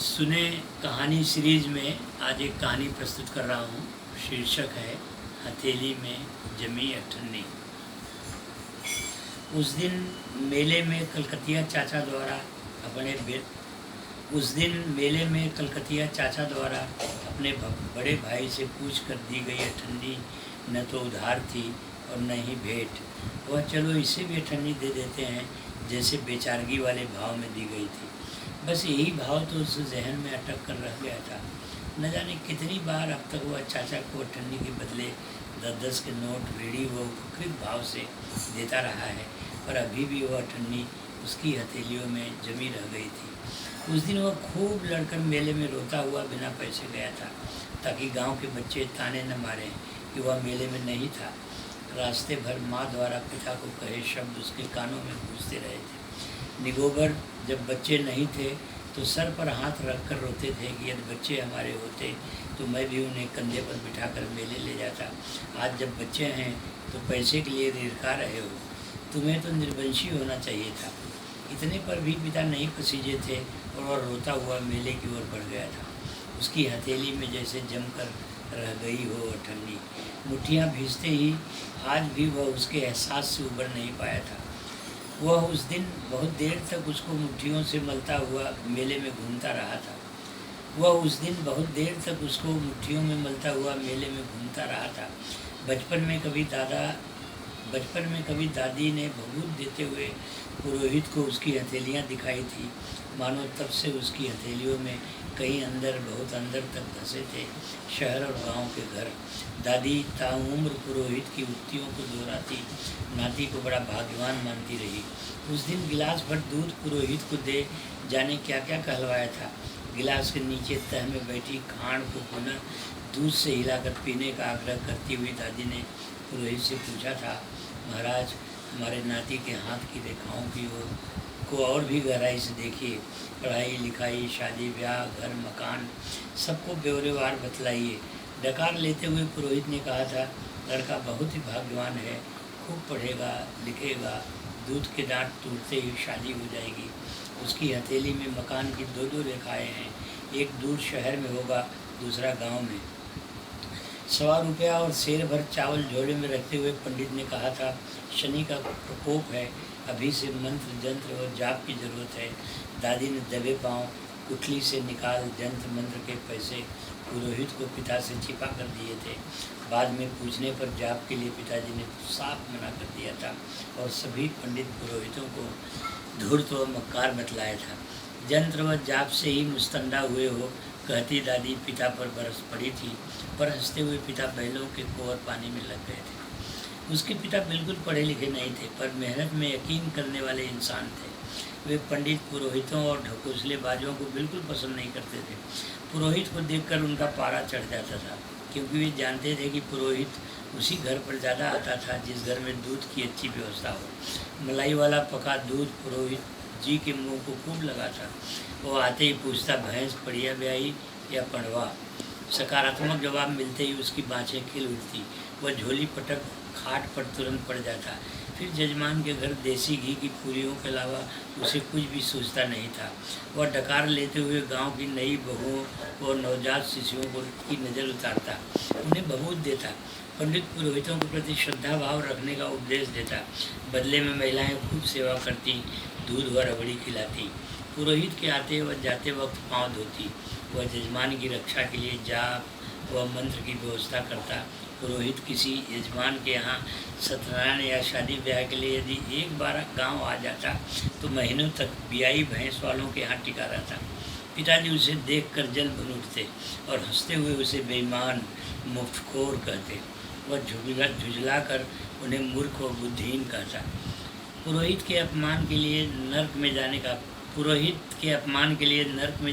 सुने कहानी सीरीज में आज एक कहानी प्रस्तुत कर रहा हूँ। शीर्षक है हथेली में जमी अठन्नी। उस दिन मेले में कलकतिया चाचा द्वारा अपने बड़े भाई से पूछ कर दी गई अठन्नी न तो उधार थी और न ही भेंट। वह चलो इसे भी अठन्नी दे देते हैं जैसे बेचारगी वाले भाव में दी गई थी। बस यही भाव तो उस जहन में अटक कर रह गया था। न जाने कितनी बार अब तक वह चाचा को अठन्नी के बदले 10-10 के नोट रेडी व उपकृत भाव से देता रहा है, पर अभी भी वह अठन्नी उसकी हथेलियों में जमी रह गई थी। उस दिन वह खूब लड़कर मेले में रोता हुआ बिना पैसे गया था, ताकि गांव के बच्चे ताने न मारें कि वह मेले में नहीं था। रास्ते भर माँ द्वारा पिता को कहे शब्द उसके कानों में गूंजते रहे थे। निगोबर जब बच्चे नहीं थे तो सर पर हाथ रख कर रोते थे कि यदि बच्चे हमारे होते तो मैं भी उन्हें कंधे पर बिठाकर मेले ले जाता। आज जब बच्चे हैं तो पैसे के लिए रिड़का रहे हो, तुम्हें तो निर्वंशी होना चाहिए था। इतने पर भी पिता नहीं पसीजे थे और वह रोता हुआ मेले की ओर बढ़ गया था। उसकी हथेली में जैसे जमकर रह गई हो अठन्नी। मुट्ठियाँ भीजते ही आज भी वह उसके एहसास से उबर नहीं पाया था। वह उस दिन बहुत देर तक उसको मुट्ठियों से मलता हुआ मेले में घूमता रहा था। बचपन में कभी दादी ने भभूत देते हुए पुरोहित को उसकी हथेलियाँ दिखाई थी, मानो तब से उसकी हथेलियों में कहीं अंदर, बहुत अंदर तक धंसे थे शहर और गांव के घर। दादी ताउम्र पुरोहित की उक्तियों को दोहराती, नाती को बड़ा भाग्यवान मानती रही। उस दिन गिलास भर दूध पुरोहित को दे जाने क्या क्या कहलवाया था। गिलास के नीचे तह में बैठी खांड को पुनः दूध से हिलाकर पीने का आग्रह करती हुई दादी ने पुरोहित से पूछा था, महाराज, हमारे नाती के हाथ की रेखाओं की ओर को और भी गहराई से देखिए। पढ़ाई लिखाई, शादी ब्याह, घर मकान, सबको ब्यौरेवार बतलाइए। डकार लेते हुए पुरोहित ने कहा था, लड़का बहुत ही भाग्यवान है, खूब पढ़ेगा लिखेगा, दूध के दांत टूटते ही शादी हो जाएगी। उसकी हथेली में मकान की 2-2 रेखाएँ हैं, एक दूर शहर में होगा, दूसरा गांव में। ₹1.25 और सेर भर चावल झोले में रखते हुए पंडित ने कहा था, शनि का प्रकोप है, अभी से मंत्र जंत्र और जाप की जरूरत है। दादी ने दबे पांव कुठली से निकाल जंत्र मंत्र के पैसे पुरोहित को पिता से छिपा कर दिए थे। बाद में पूछने पर जाप के लिए पिताजी ने साफ मना कर दिया था और सभी पंडित पुरोहितों को धूर्त व मक्कार बतलाया था। जंत्र व जाप से ही मुस्तंदा हुए हो, कहती दादी पिता पर बरस पड़ी थी, पर हंसते हुए पिता बैलों के कोर पानी में लग गए थे। उसके पिता बिल्कुल पढ़े लिखे नहीं थे, पर मेहनत में यकीन करने वाले इंसान थे। वे पंडित पुरोहितों और ढकोसलेबाजों को बिल्कुल पसंद नहीं करते थे। पुरोहित को देखकर उनका पारा चढ़ जाता था, क्योंकि वे जानते थे कि पुरोहित उसी घर पर ज़्यादा आता था जिस घर में दूध की अच्छी व्यवस्था हो। मलाई वाला पका दूध पुरोहित जी के मुंह को खूब लगा था। वो आते ही पूछता, भैंस बढ़िया ब्याई या पड़वा। सकारात्मक जवाब मिलते ही उसकी बाँछें खिल उठती। वह झोली पटक खाट पर तुरंत पड़ जाता। फिर जजमान के घर देसी घी की पूरियों के अलावा उसे कुछ भी सूझता नहीं था। वह डकार लेते हुए गांव की नई बहुओं और नवजात शिशुओं को की नज़र उतारता, उन्हें भभूत देता, पंडित पुरोहितों के प्रति श्रद्धा भाव रखने का उपदेश देता। बदले में महिलाएं खूब सेवा करती, दूध व रबड़ी खिलाती। पुरोहित के आते व जाते वक्त पाँव धोती। वह जजमान की रक्षा के लिए जाप व मंत्र की व्यवस्था करता। पुरोहित किसी यजमान के यहाँ सत्यनारायण या शादी ब्याह के लिए यदि एक बार गांव आ जाता तो महीनों तक बियाई भैंस वालों के यहाँ टिका रहता। पिताजी उसे देखकर जल भन उठते और हंसते हुए उसे बेईमान मुफ्तखोर कहते। वह झुझला कर उन्हें मूर्ख व बुद्धिहीन कहता। पुरोहित के अपमान के लिए नर्क में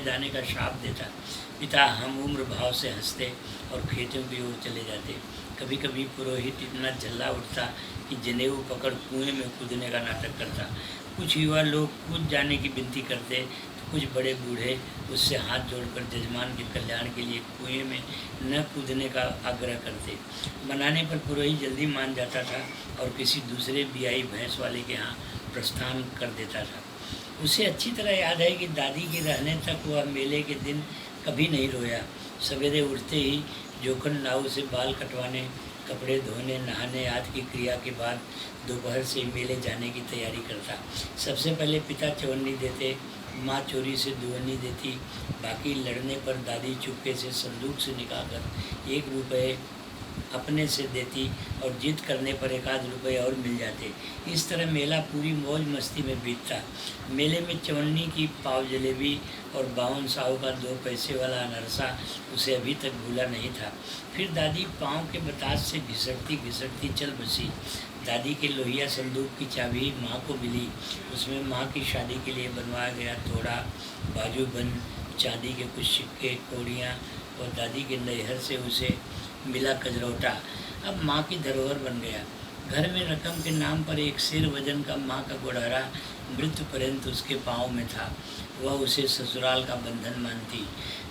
जाने का शाप देता। पिता हम उम्र भाव से हंसते और खेतों की ओर चले जाते। कभी कभी पुरोहित इतना झल्ला उठता कि जनेऊ पकड़ कुएं में कूदने का नाटक करता। कुछ युवा लोग कूद जाने की विनती करते तो कुछ बड़े बूढ़े उससे हाथ जोड़कर जजमान के कल्याण के लिए कुएं में न कूदने का आग्रह करते। मनाने पर पुरोहित जल्दी मान जाता था और किसी दूसरे बियाई भैंस वाले के यहाँ प्रस्थान कर देता था। उसे अच्छी तरह याद है कि दादी के रहने तक वह मेले के दिन कभी नहीं रोया। सवेरे उठते ही जोखन नाव से बाल कटवाने, कपड़े धोने, नहाने आदि की क्रिया के बाद दोपहर से मेले जाने की तैयारी करता। सबसे पहले पिता चवन्नी देते, माँ चोरी से दुवन्नी देती, बाकी लड़ने पर दादी चुपके से संदूक से निकालकर 1 रुपये अपने से देती और जिद करने पर 1 आध रुपये और मिल जाते। इस तरह मेला पूरी मौज मस्ती में बीतता। मेले में चवन्नी की पाव जलेबी और 52 साहू का 2 पैसे वाला अनरसा उसे अभी तक भूला नहीं था। फिर दादी पाँव के बतास से घिसटती घिसटती चल बसी। दादी के लोहिया संदूक की चाबी माँ को मिली। उसमें माँ की शादी के लिए बनवाया गया तोड़ा, बाजूबंद, चांदी के कुछ सिक्के, कौड़ियाँ और दादी के नैहर से उसे मिला कजरौटा अब माँ की धरोहर बन गया। घर में रकम के नाम पर 1 सेर वजन का माँ का गोड़हरा मृत्यु पर्यंत उसके पाँव में था। वह उसे ससुराल का बंधन मानती।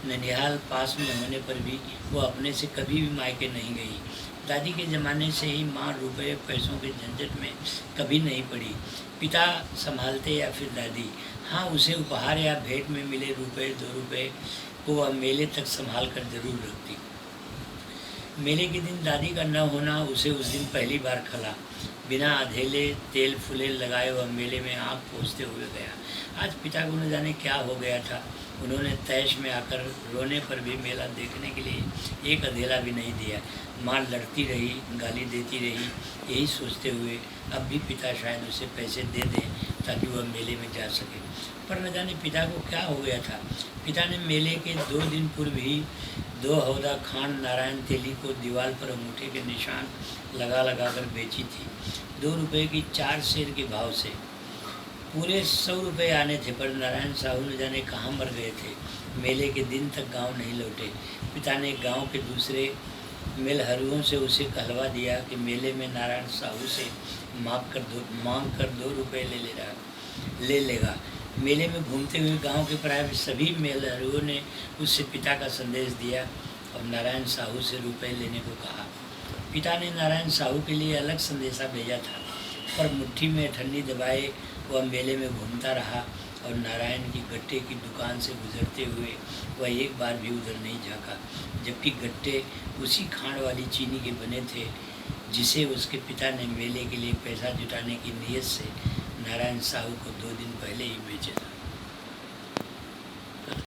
ननिहाल पास में होने पर भी वह अपने से कभी भी मायके नहीं गई। दादी के ज़माने से ही माँ रुपये पैसों के झंझट में कभी नहीं पड़ी। पिता संभालते या फिर दादी। हाँ, उसे उपहार या भेंट में मिले रुपये 2 रुपये को वह मेले तक संभाल कर जरूर रखती। मेले के दिन दादी का न होना उसे उस दिन पहली बार खला। बिना अधेले तेल फुले लगाए वह मेले में आँख पोंछते हुए गया। आज पिता को न जाने क्या हो गया था। उन्होंने तैश में आकर रोने पर भी मेला देखने के लिए 1 अधेला भी नहीं दिया। माँ लड़ती रही, गाली देती रही, यही सोचते हुए अब भी पिता शायद उसे पैसे दे दें ताकि वह मेले में जा सके। पर न जाने पिता को क्या हो गया था। पिता ने मेले के 2 दिन पूर्व ही 2 हौदा खांड नारायण तेली को दीवार पर अंगूठे के निशान लगा लगा कर बेची थी। 2 रुपये की 4 सेर के भाव से। पूरे 100 रुपये आने थे, पर नारायण साहू न जाने कहाँ मर गए थे। मेले के दिन तक गांव नहीं लौटे। पिता ने गांव के दूसरे मेलहरुओं से उसे कहलवा दिया कि मेले में नारायण साहू से मांग कर 2 रुपये ले लेगा। मेले में घूमते हुए गांव के प्राय सभी मेलहरुओं ने उससे पिता का संदेश दिया और नारायण साहू से रुपये लेने को कहा। पिता ने नारायण साहू के लिए अलग संदेशा भेजा था, पर मुट्ठी में ठंडी दबाए वह मेले में घूमता रहा और नारायण की गट्टे की दुकान से गुजरते हुए वह एक बार भी उधर नहीं झाँका, जबकि गट्टे उसी खांड वाली चीनी के बने थे जिसे उसके पिता ने मेले के लिए पैसा जुटाने की नीयत से नारायण साहू को 2 दिन पहले ही बेचे था।